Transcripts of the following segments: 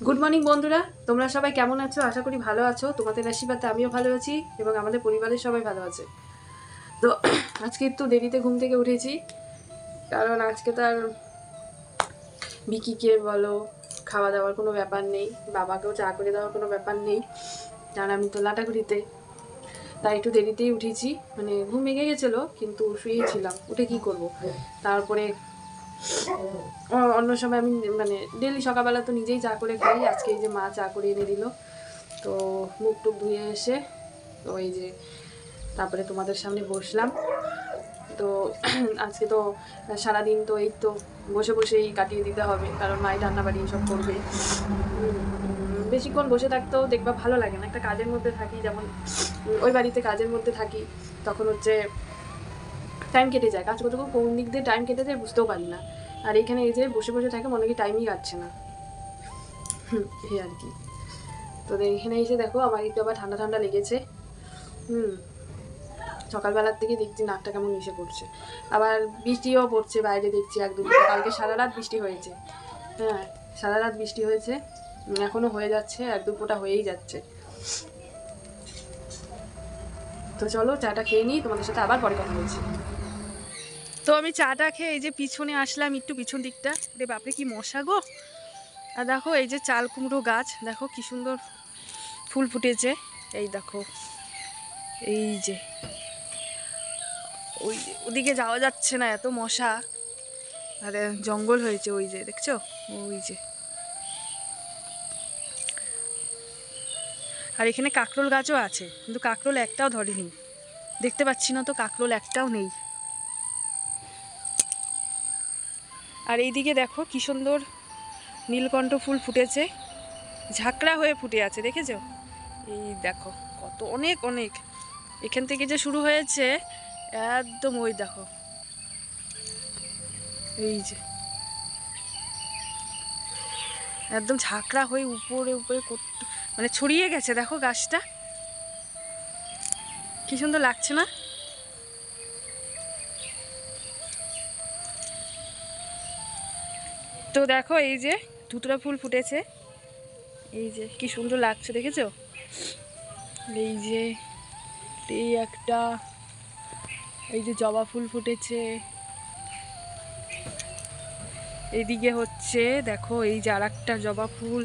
Good morning বন্ধুরা, তোমরা সবাই কেমন আছো? আশা করি ভালো আছো। তোমাদের আশীর্বাদে আমিও ভালো আছি এবং আমাদের পরিবারের সবাই ভালো আছে। তো আজকে একটু দেরিতে ঘুম থেকে উঠেছি, কারণ আজকে তো আর বিকিকে বলো খাওয়া দাওয়ার কোনো ব্যাপার নেই, বাবাকেও চা করে দেওয়ার কোনো ব্যাপার নেই, কারণ আমি তো লাটাগুড়িতে। তাই একটু দেরিতেই উঠেছি, মানে ঘুম ভেঙে গেছিলো কিন্তু শুয়েছিলাম, উঠে কি করব। তারপরে অন্য সময় আমি মানে ডেলি সকালবেলা তো নিজেই চা করে খাই। আজকে এই যে মা চা করে এনে দিল, তো মুখ টুক ধুয়ে এসে ওই যে তারপরে তোমাদের সামনে বসলাম। তো আজকে তো সারাদিন তো এই তো বসে বসেই কাটিয়ে দিতে হবে, কারণ মাই রান্নাবাড়ি সব করবে। বেশিক্ষণ বসে থাকতেও দেখবা ভালো লাগে না। একটা কাজের মধ্যে থাকি, যেমন ওই বাড়িতে কাজের মধ্যে থাকি, তখন হচ্ছে টাইম কেটে যায়, কাজ করতে কোন দিক দিয়ে টাইম কেটে যায় বুঝতেও পারি না। আর এখানে এই যে বসে বসে থাকে, মনে কি টাইমই কাটছে না, এই আর কি। তো এখানে এসে দেখো আমার একটু আবার ঠান্ডা ঠান্ডা লেগেছে। সকালবেলার থেকে দেখছি নাকটা কেমন মিশে পড়ছে, আবার বৃষ্টিও পড়ছে বাইরে দেখছি এক দুপুর। কালকে সারা রাত বৃষ্টি হয়েছে, হ্যাঁ সারা রাত বৃষ্টি হয়েছে, এখনো হয়ে যাচ্ছে, এক দুপুরটা হয়েই যাচ্ছে। তো চলো চাটা খেয়ে নিই, তোমাদের সাথে আবার পরে কথা বলছি। তো আমি চাটা খেয়ে এই যে পিছনে আসলাম, একটু পিছন দিকটা, রে বাপরে কি মশা গো। আর দেখো এই যে চাল কুমড়ো গাছ, দেখো কি সুন্দর ফুল ফুটেছে। এই দেখো, এই যে ওই ওদিকে যাওয়া যাচ্ছে না, এত মশা, আরে জঙ্গল হয়েছে ওই যে দেখছো, ওই যে। আর এখানে কাঁকরোল গাছও আছে, কিন্তু কাঁকরোল একটাও ধরেনি, দেখতে পাচ্ছি না তো কাঁকরোল একটাও নেই। আর এইদিকে দেখো কি সুন্দর নীলকণ্ঠ ফুল ফুটেছে, ঝাঁকড়া হয়ে ফুটে আছে, দেখেছো? এই দেখো কত অনেক অনেক, এখান থেকে যে শুরু হয়েছে একদম ওই দেখো, এই যে একদম ঝাঁকড়া হয়ে উপরে উপরে মানে ছড়িয়ে গেছে। দেখো গাছটা কি সুন্দর লাগছে না? তো দেখো এই যে ধুতরা ফুল ফুটেছে, এই যে কি সুন্দর লাগছে, দেখেছো? এই যে এই একটা, এই যে জবা ফুল ফুটেছে, এইদিকে হচ্ছে দেখো এই যে আর একটা জবা ফুল।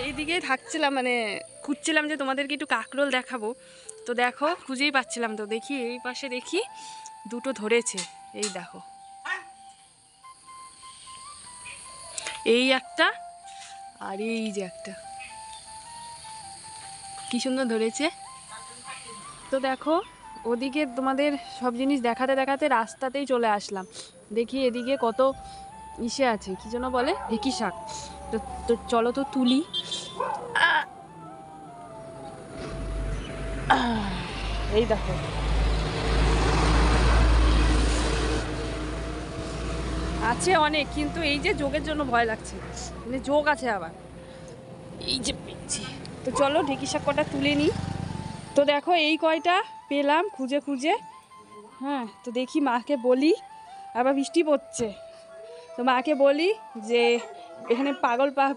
এইদিকেই থাকছিলাম, মানে খুঁজছিলাম যে তোমাদেরকে একটু কাকরোল দেখাবো, তো দেখো খুঁজেই পাচ্ছিলাম, তো দেখি এই পাশে দেখি দুটো ধরেছে, এই দেখো এই একটা, আর এই যে একটা, কি সুন্দর ধরেছে। তো দেখো ওদিকে তোমাদের সব জিনিস দেখাতে দেখাতে রাস্তাতেই চলে আসলাম, দেখি এদিকে কত ইসে আছে, কি যেন বলে, ঢেঁকি শাক। তো তো চলো তো তুলি। এই দেখো আছে অনেক, কিন্তু এই যে যোগের জন্য ভয় লাগছে, মানে যোগ আছে আবার, এই যে পেয়েছি। তো চলো ঢেঁকি শাক কটা তুলে নিই। তো দেখো এই কয়টা পেলাম খুঁজে খুঁজে, হ্যাঁ। তো দেখি মাকে বলি, আবার বৃষ্টি পড়ছে, তো মাকে বলি যে এখানে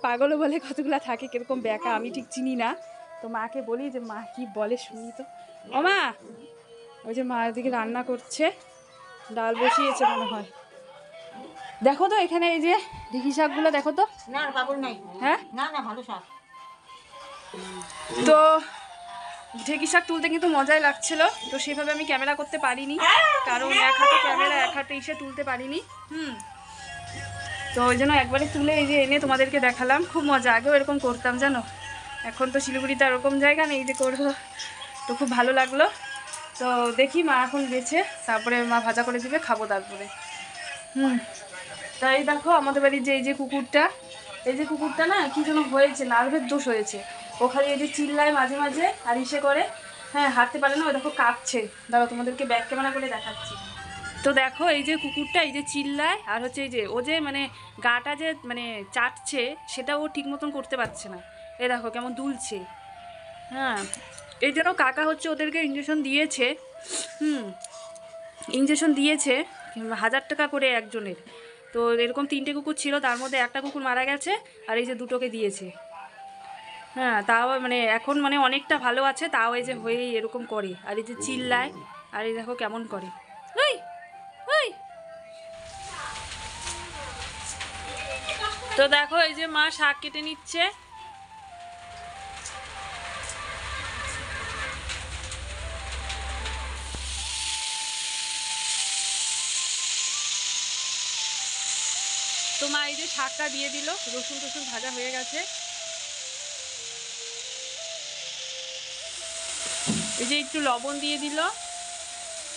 পাগলও বলে কতগুলা থাকে, কিরকম ব্যাকা আমি ঠিক চিনি না। তো মাকে বলি যে মা কি বলে শুনি তো। ও মা, ওই যে মা এদিকে রান্না করছে, ডাল বসিয়েছে মনে হয়। দেখো তো এখানে এই যে ঢেঁকি শাকগুলো দেখো তো। না পাগল নাই, হ্যাঁ না না ভালো শাক। তো ঢেঁকি শাক তুলতে কিন্তু মজাই লাগছিল, তো সেভাবে আমি ক্যামেরা করতে পারিনি, কারণ এক হাতে ক্যামেরা এক হাতে এসে তুলতে পারিনি। তো ওই জন্য একবারে তুলে এই যে এনে তোমাদেরকে দেখালাম, খুব মজা। আগেও এরকম করতাম জানো, এখন তো শিলিগুড়িতে এরকম জায়গা নেই যে করবো, তো খুব ভালো লাগলো। তো দেখি মা এখন বেছে, তারপরে মা ভাজা করে দিবে, খাবো তারপরে। তাই দেখো আমাদের বাড়ির যে এই যে কুকুরটা, এই যে কুকুরটা না কি যেন হয়েছে, নার্ভের দোষ হয়েছে, ও খালি এই যে চিল্লায় মাঝে মাঝে আর ইসে করে, হ্যাঁ হাঁটতে পারে না, ও দেখো কাঁপছে। দাঁড়াও তোমাদেরকে ব্যাক ক্যামেরা করে দেখাচ্ছি। তো দেখো এই যে কুকুরটা এই যে চিল্লায়, আর হচ্ছে এই যে ও যে মানে গাটা যে মানে চাটছে, সেটা ও ঠিক মতন করতে পারছে না, এ দেখো কেমন দুলছে। হ্যাঁ, এই জন্য কাকা হচ্ছে ওদেরকে ইঞ্জেকশন দিয়েছে, ইঞ্জেকশন দিয়েছে, 1000 টাকা করে একজনের। তো এরকম 3টে কুকুর ছিল, তার মধ্যে একটা কুকুর মারা গেছে আর এই যে 2টোকে দিয়েছে। হ্যাঁ, তাও মানে এখন মানে অনেকটা ভালো আছে, তাও এই যে হয়েই এরকম করে আর এই যে চিল্লায় আর এই দেখো কেমন করে। ওই ওই তো দেখো এই যে মা শাক কেটে নিচ্ছে। তো মা এই যে শাকটা দিয়ে দিল, রসুন টসুন ভাজা হয়ে গেছে। এই যে একটু লবণ দিয়ে দিল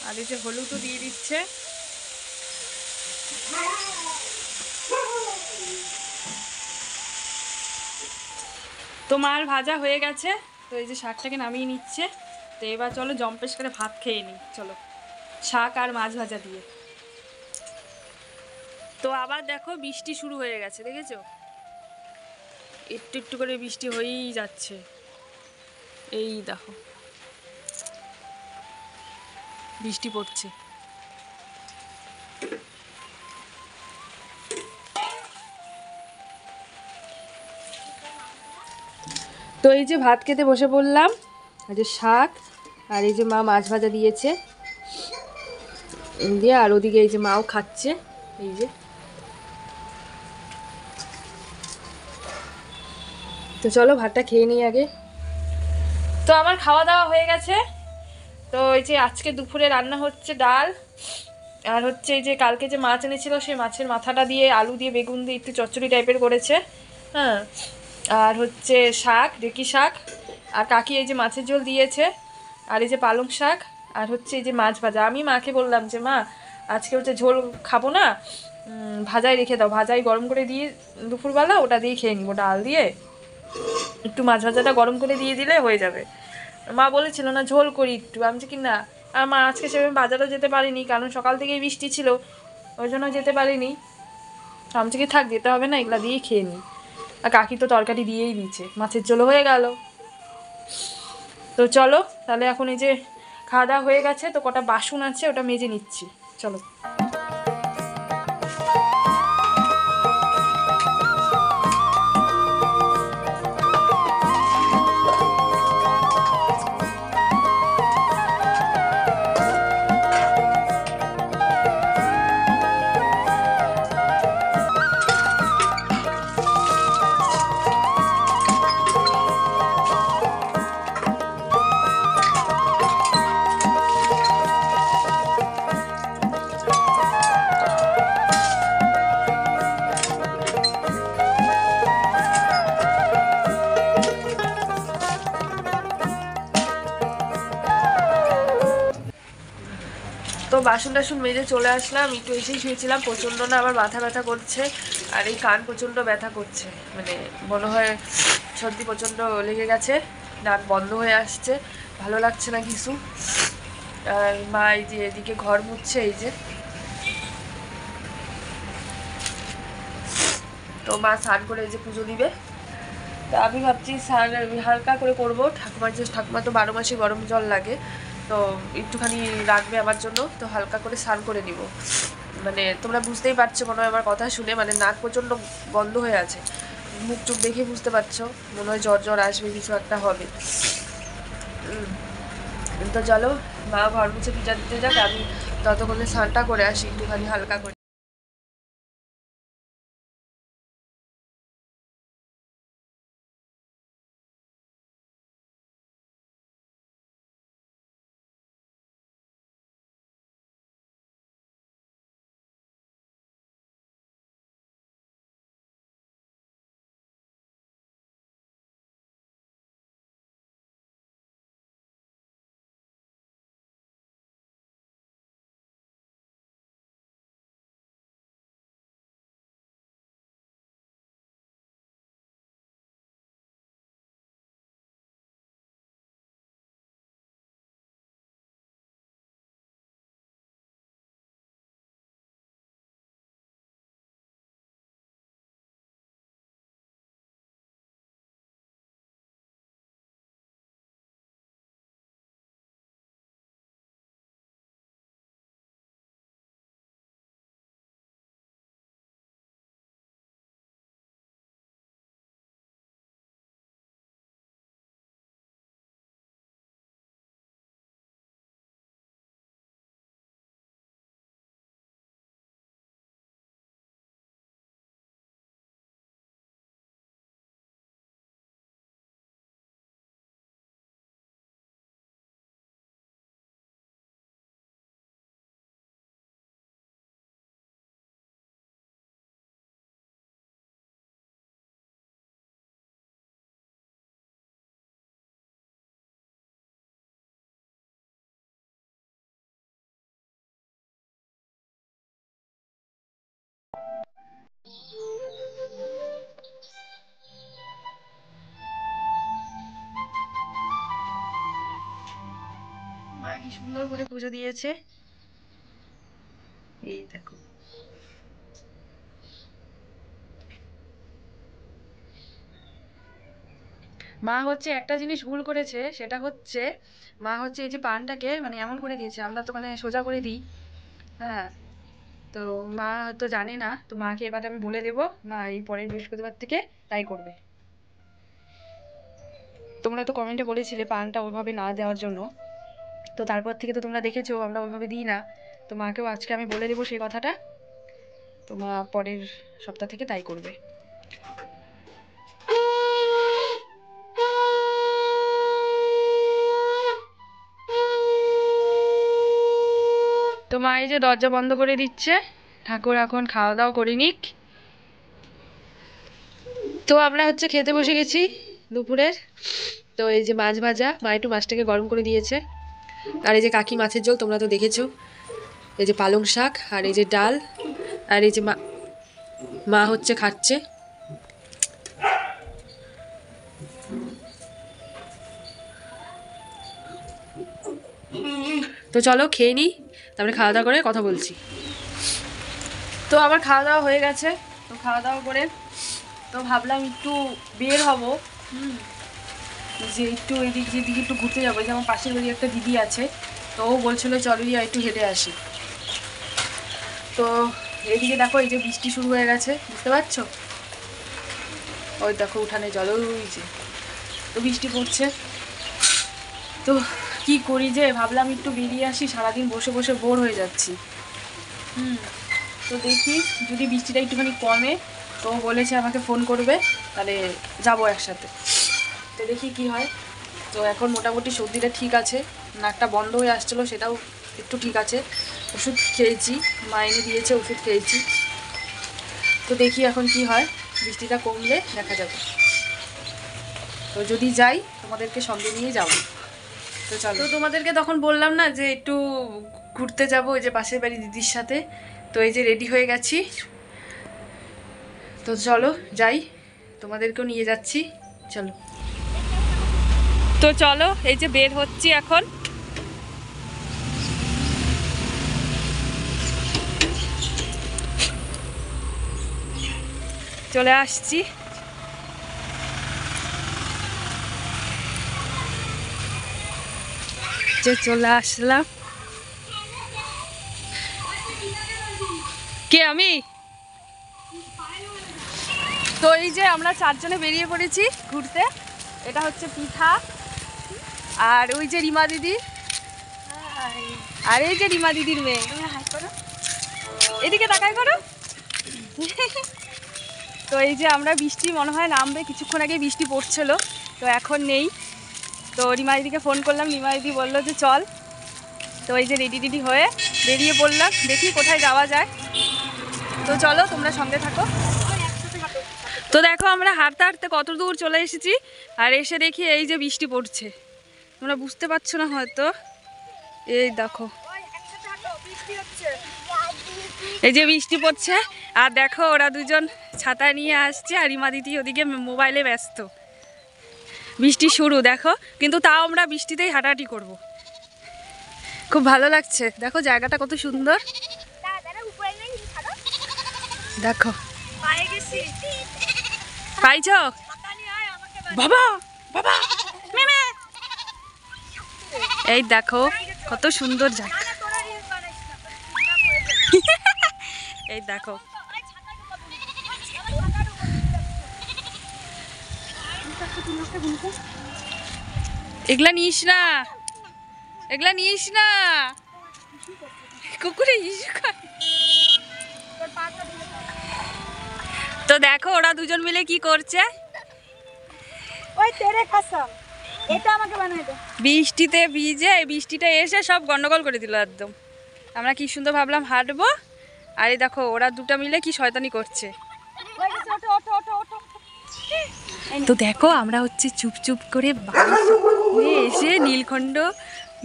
আর এই যে হলুদও দিয়ে দিচ্ছে। তো মার ভাজা হয়ে গেছে, তো এই যে শাকটাকে নামিয়ে নিচ্ছে। তো এবার চলো জম্পেশ করে ভাত খেয়ে নিই, চলো, শাক আর মাছ ভাজা দিয়ে। তো আবার দেখো বৃষ্টি শুরু হয়ে গেছে, দেখেছো? একটু একটু করে বৃষ্টি হয়েই যাচ্ছে, এই দেখো বৃষ্টি পড়ছে। তো এই যে ভাত খেতে বসে পড়লাম, আর যে শাক আর এই যে মা মাছ ভাজা দিয়েছে দিয়ে, আর ওদিকে এই যে মাও খাচ্ছে। এই যে তো চলো ভাতটা খেয়ে নিই আগে। তো আমার খাওয়া দাওয়া হয়ে গেছে। তো এই যে আজকে দুপুরে রান্না হচ্ছে ডাল, আর হচ্ছে এই যে কালকে যে মাছ এনেছিল সেই মাছের মাথাটা দিয়ে আলু দিয়ে বেগুন দিয়ে একটু চচ্চড়ি টাইপের করেছে। হ্যাঁ, আর হচ্ছে শাক, ঢেঁকি শাক, আর কাকি এই যে মাছের ঝোল দিয়েছে, আর এই যে পালং শাক, আর হচ্ছে এই যে মাছ ভাজা। আমি মাকে বললাম যে মা আজকে হচ্ছে ঝোল খাবো না, ভাজাই রেখে দাও, ভাজাই গরম করে দিয়ে দুপুরবেলা ওটা দিয়ে খেয়ে নিবো, ডাল দিয়ে একটু মাছ ভাজাটা গরম করে দিয়ে দিলে হয়ে যাবে। মা বলেছিল না ঝোল করি একটু, আমি যে কি না। আর মা আজকে সেভাবে বাজারও যেতে পারিনি, কারণ সকাল থেকেই বৃষ্টি ছিল, ওই জন্য যেতে পারিনি। আমি যে কি থাক, যেতে হবে না, এগুলা দিয়েই খেয়ে নিই। আর কাকি তো তরকারি দিয়েই দিচ্ছে, মাছের ঝোলও হয়ে গেল। তো চলো তাহলে এখন এই যে খাওয়া দাওয়া হয়ে গেছে, তো কটা বাসন আছে ওটা মেজে নিচ্ছি, চলো। তো বাসন টাসন মেজে চলে আসলাম, একটু এসেই শুয়েছিলাম, প্রচণ্ড না আমার মাথা ব্যথা করছে আর এই কান প্রচণ্ড ব্যথা করছে, মানে মনে হয় সর্দি প্রচণ্ড লেগে গেছে, নাক বন্ধ হয়ে আসছে, ভালো লাগছে না কিছু। আর মা এই যে এদিকে ঘর মুছছে, এই যে। তো মা স্নান করে এই যে পুজো দিবে, তো আমি ভাবছি স্নান হালকা করে করবো। ঠাকুমা তো 12 মাসে গরম জল লাগে, তো একটুখানি রাখবে আমার জন্য, তো হালকা করে স্নান করে নিব। মানে তোমরা বুঝতেই পারছো মনে হয় আমার কথা শুনে, মানে নাক প্রচণ্ড বন্ধ হয়ে আছে, মুখ চুখ দেখে বুঝতে পারছো, মনে হয় জ্বর জ্বর আসবে, কিছু একটা হবে। তো চলো, মা ঘর মুছে পিঠা দিতে যাক, আমি ততক্ষণে স্নানটা করে আসি একটুখানি হালকা করে। মা কি সুন্দর করে পুজো দিয়েছে, এই দেখো। মা হচ্ছে একটা জিনিস ভুল করেছে, সেটা হচ্ছে মা হচ্ছে এই যে পানটাকে মানে এমন করে দিয়েছে, আমরা তো মানে সোজা করে দিই। হ্যাঁ, তো মা হয়তো জানে না, তো মাকে এবার আমি বলে দেবো, মা এই পরের বৃহস্পতিবার থেকে তাই করবে। তোমরা তো কমেন্টে বলেছিলে পানটা ওইভাবে না দেওয়ার জন্য, তো তারপর থেকে তো তোমরা দেখেছো আমরা ওইভাবে দিই না। তো মাকেও আজকে আমি বলে দেবো সেই কথাটা, তো মা পরের সপ্তাহ থেকে তাই করবে। তো মা এই যে দরজা বন্ধ করে দিচ্ছে, ঠাকুর এখন খাওয়া দাওয়া করে নিক। তো আমরা হচ্ছে খেতে বসে গেছি দুপুরের। তো এই যে মাছ ভাজা, মা একটু মাছটাকে গরম করে দিয়েছে, আর এই যে কাকি মাছের ঝোল তোমরা তো দেখেছো, এই যে পালং শাক, আর এই যে ডাল, আর এই যে মা মা হচ্ছে খাচ্ছে। তো চলো খেয়ে নিই, তারপরে খাওয়া দাওয়া করে কথা বলছি। তো আমার খাওয়া দাওয়া হয়ে গেছে, তো খাওয়া দাওয়া করে তো ভাবলাম একটু বের হব, যে একটু এদিক যেদিকে একটু ঘুরতে যাবো। যে আমার পাশের বাড়ি একটা দিদি আছে, তো ও বলছিল চলো গিয়ে একটু হেঁটে আসি। তো এইদিকে দেখো এই যে বৃষ্টি শুরু হয়ে গেছে, বুঝতে পারছো, ওই দেখো উঠানে জল রয়েছে, তো বৃষ্টি পড়ছে। তো কি করি, যে ভাবলাম একটু বেরিয়ে আসি, সারাদিন বসে বসে বোর হয়ে যাচ্ছি। তো দেখি যদি বৃষ্টিটা একটুখানি কমে, তো বলেছে আমাকে ফোন করবে, তাহলে যাবো একসাথে। তো দেখি কি হয়। তো এখন মোটামুটি সর্দিটা ঠিক আছে, নাকটা বন্ধ হয়ে আসছিলো সেটাও একটু ঠিক আছে, ওষুধ খেয়েছি, মা এনে দিয়েছে, ওষুধ খেয়েছি। তো দেখি এখন কি হয়, বৃষ্টিটা কমলে দেখা যাবে। তো যদি যাই তোমাদেরকে সঙ্গে নিয়ে যাবো। তো চলো, তো তোমাদেরকে তখন বললাম না যে একটু ঘুরতে যাবো ওই যে পাশের বাড়ি দিদির সাথে, তো এই যে রেডি হয়ে গেছি। তো চলো যাই, তোমাদেরকেও নিয়ে যাচ্ছি, চলো। তো চলো এই যে বের হচ্ছি এখন। চলে আসছি, যে চলে আসলাম। কে আমি? তো এই যে আমরা চারজনে বেরিয়ে পড়েছি ঘুরতে। এটা হচ্ছে পিঠা, আর ওই যে রিমা দিদি, আর এই যে রিমা দিদির মেয়ে, এদিকে তাকাই করো। তো এই যে আমরা, বৃষ্টি মনে হয় নামবে, কিছুক্ষণ আগে বৃষ্টি পড়ছিল, তো এখন নেই। তো রিমা দিদিকে ফোন করলাম, রিমা দিদি বললো যে চল। তো এই যে রেডি রেডি হয়ে বেরিয়ে পড়লাম, দেখি কোথায় যাওয়া যায়। তো চলো তোমরা সঙ্গে থাকো। তো দেখো আমরা হাঁটতে হাঁটতে কত দূর চলে এসেছি, আর এসে দেখি এই যে বৃষ্টি পড়ছে, তোমরা বুঝতে পারছো না হয়তো, এই দেখো এই যে বৃষ্টি পড়ছে। আর দেখো ওরা দুজন ছাতা নিয়ে আসছে, আর রিমা দিদি ওদিকে মোবাইলে ব্যস্ত। বৃষ্টি শুরু দেখো, কিন্তু তাও আমরা বৃষ্টিতেই হাঁটাহাঁটি করব। খুব ভালো লাগছে, দেখো জায়গাটা কত সুন্দর, দেখো পাইছ বাবা বাবা, এই দেখো কত সুন্দর জায়গা, এই দেখো এগুলা নিস না, এগুলা নিস না, কুকুরে ইস্যু। তো দেখো ওরা দুজন মিলে কি করছে, বৃষ্টিতে ভিজে, বৃষ্টিটা এসে সব গন্ডগোল করে দিল একদম। আমরা কি সুন্দর ভাবলাম হাঁটবো, আর এই দেখো ওরা দুটা মিলে কি শয়তানি করছে। তো দেখো আমরা হচ্ছে চুপ চুপ করে এসে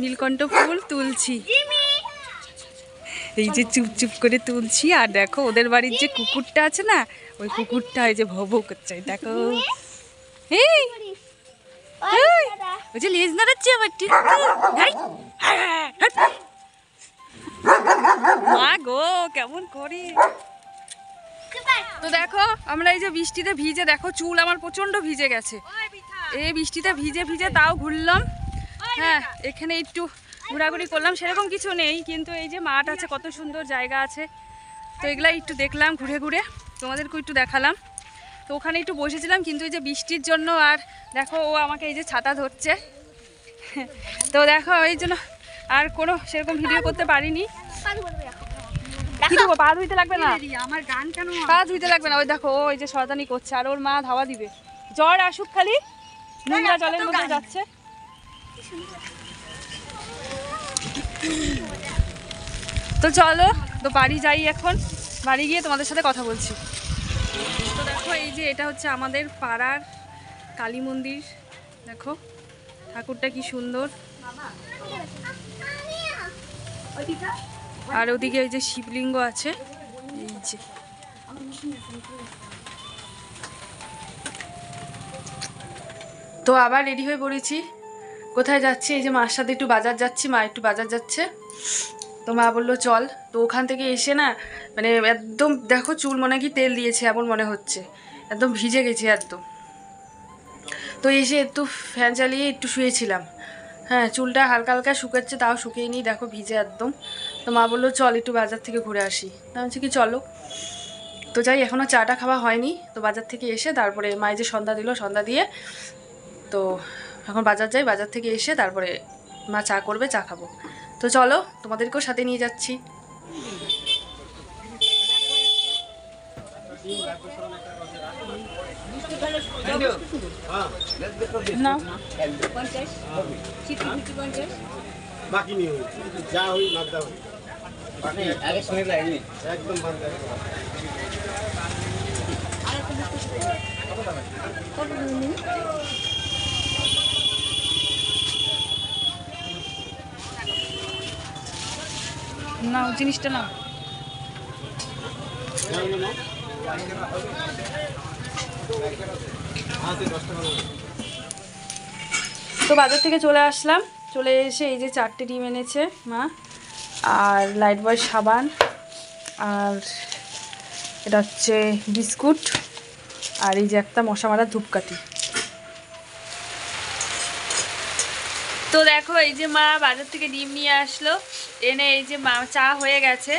নীলকণ্ঠ ফুল তুলছি। এই যে চুপ চুপ করে তুলছি। আর দেখো ওদের বাড়ির যে কুকুরটা আছে না, ওই কুকুরটা এই যে ভৌ ভৌ করছে, দেখো এই ওই যে লেজ নাড়াচ্ছে আমার মা গো কেমন করে। তো দেখো আমরা এই যে বৃষ্টিতে ভিজে, দেখো চুল আমার প্রচন্ড ভিজে গেছে, এই বৃষ্টিতে ভিজে ভিজে তাও ঘুরলাম। হ্যাঁ এখানে একটু ঘোরাঘুরি করলাম, সেরকম কিছু নেই, কিন্তু এই যে মাঠ আছে, কত সুন্দর জায়গা আছে, তো এগুলা একটু দেখলাম ঘুরে ঘুরে, তোমাদেরকেও একটু দেখালাম। তো ওখানে একটু বসেছিলাম, কিন্তু এই যে বৃষ্টির জন্য আর দেখো ও আমাকে এই যে ছাতা ধরছে, তো দেখো এই জন্য আর কোনো সেরকম ভিডিও করতে পারিনি। কি দেবো, পা ধুইতে লাগবে না, আমার গান কেন পা ধুইতে লাগবে না, ওই দেখো ওই যে শয়তানি করছে, আর ওর মা ধাওয়া দিবে, জ্বর আসুক খালি, নোংরা জলের মধ্যে যাচ্ছে। তো চলো তো বাড়ি যাই, এখন বাড়ি গিয়ে তোমাদের সাথে কথা বলছি। তো দেখো এই যে এটা হচ্ছে আমাদের পাড়ার কালী মন্দির, দেখো ঠাকুরটা কি সুন্দর, আর ওদিকে ওই যে শিবলিঙ্গ আছে, এই যে তো আবার রেডি হয়ে পড়েছি। কোথায় যাচ্ছি, এই যে মার সাথে একটু বাজার যাচ্ছি, মা একটু বাজার যাচ্ছে, তো মা বললো চল। তো ওখান থেকে এসে না মানে একদম দেখো চুল মনে কি তেল দিয়েছে এমন মনে হচ্ছে, একদম ভিজে গেছে একদম। তো এসে একটু ফ্যান চালিয়ে একটু শুয়েছিলাম, হ্যাঁ চুলটা হালকা হালকা শুকাচ্ছে, তাও শুকিয়ে নিই, দেখো ভিজে একদম। তো মা বললো চল একটু বাজার থেকে ঘুরে আসি, তা হচ্ছে কি চলো। তো যাই, এখনও চাটা খাওয়া হয়নি, তো বাজার থেকে এসে তারপরে মা যে সন্ধ্যা দিল, সন্ধ্যা দিয়ে তো এখন বাজার যাই, বাজার থেকে এসে তারপরে মা চা করবে, চা খাবো। তো চলো তোমাদেরকেও সাথে নিয়ে যাচ্ছি। না বাকি নেই, যা হই লাগদা হই বাকি আগে সঙ্গে লাগেনি একদম বন্ধ না জিনিসটা না। তো বাজার থেকে চলে আসলাম, চলে এসে এই যে 4টে ডিম এনেছে মা, আর লাইট বয় সাবান, আর এটা হচ্ছে বিস্কুট, আর এই যে একটা মশা মারা ধূপকাঠি। তো দেখো এই যে মা বাজার থেকে ডিম নিয়ে আসলো, এনে এই যে মা চা হয়ে গেছে।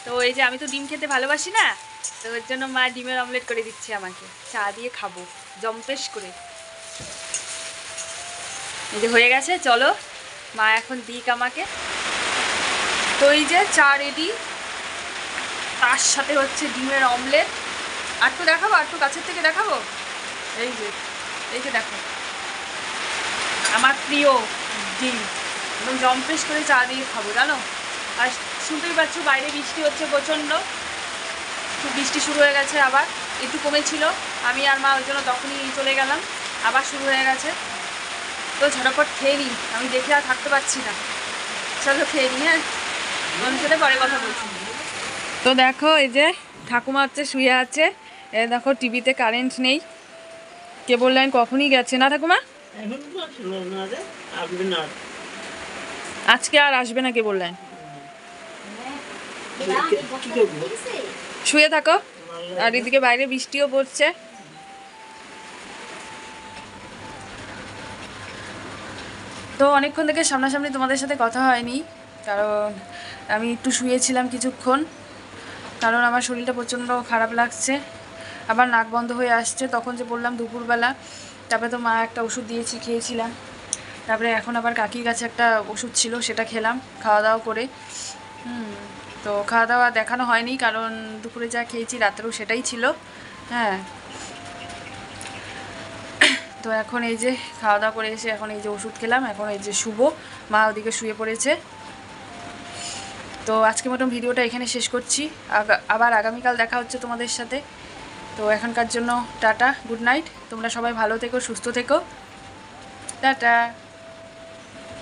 তো এই যে আমি তো ডিম খেতে ভালোবাসি না, তো ওর জন্য মা ডিমের অমলেট করে দিচ্ছে আমাকে, চা দিয়ে খাবো জম্পেশ করে। এই যে হয়ে গেছে, চলো মা এখন দিক আমাকে। তো এই যে চা রেডি, তার সাথে হচ্ছে ডিমের অমলেট। আর একটু দেখাবো, আর একটু কাছের থেকে দেখাবো, এই যে দেখো আমার প্রিয় ডিম, একদম জম্পেশ করে চা দিয়ে খাবো জানো। আর শুনতেই পাচ্ছ বাইরে বৃষ্টি হচ্ছে প্রচণ্ড, খুব বৃষ্টি শুরু হয়ে গেছে, আবার একটু কমেছিল, আমি আর মা ওই জন্য তখনই চলে গেলাম, আবার শুরু হয়ে গেছে। তো ঝটপট খেয়ে নিই, আমি দেখে আর থাকতে পারছি না, চলো খেয়ে নিই। হ্যাঁ ওর সাথে পরে কথা বলছি। তো দেখো এই যে ঠাকুমা হচ্ছে শুয়ে আছে, এ দেখো টিভিতে কারেন্ট নেই, কেবল লাইন কখনই গেছে না ঠাকুমা, আজকে আর আসবে না কেবল লাইন। শুয়ে থাকো, আর এদিকে বাইরে বৃষ্টিও পড়ছে। তো অনেকক্ষণ থেকে সামনাসামনি তোমাদের সাথে কথা হয়নি, কারণ আমি একটু শুয়েছিলাম কিছুক্ষণ, কারণ আমার শরীরটা প্রচণ্ড খারাপ লাগছে, আবার নাক বন্ধ হয়ে আসছে, তখন যে বললাম দুপুরবেলা। তারপরে তো মা একটা ওষুধ দিয়েছি, খেয়েছিলাম, তারপরে এখন আবার কাকির কাছে একটা ওষুধ ছিল, সেটা খেলাম খাওয়া দাওয়া করে। তো খাওয়া দাওয়া দেখানো হয়নি, কারণ দুপুরে যা খেয়েছি রাত্রেও সেটাই ছিল। হ্যাঁ তো এখন এই যে খাওয়া দাওয়া করে এসে এখন এই যে ওষুধ খেলাম, এখন এই যে শুভ মা ওদিকে শুয়ে পড়েছে। তো আজকের মতন ভিডিওটা এখানে শেষ করছি, আবার আগামীকাল দেখা হচ্ছে তোমাদের সাথে। তো এখনকার জন্য টাটা, গুড নাইট, তোমরা সবাই ভালো থেকো, সুস্থ থেকো, টাটা।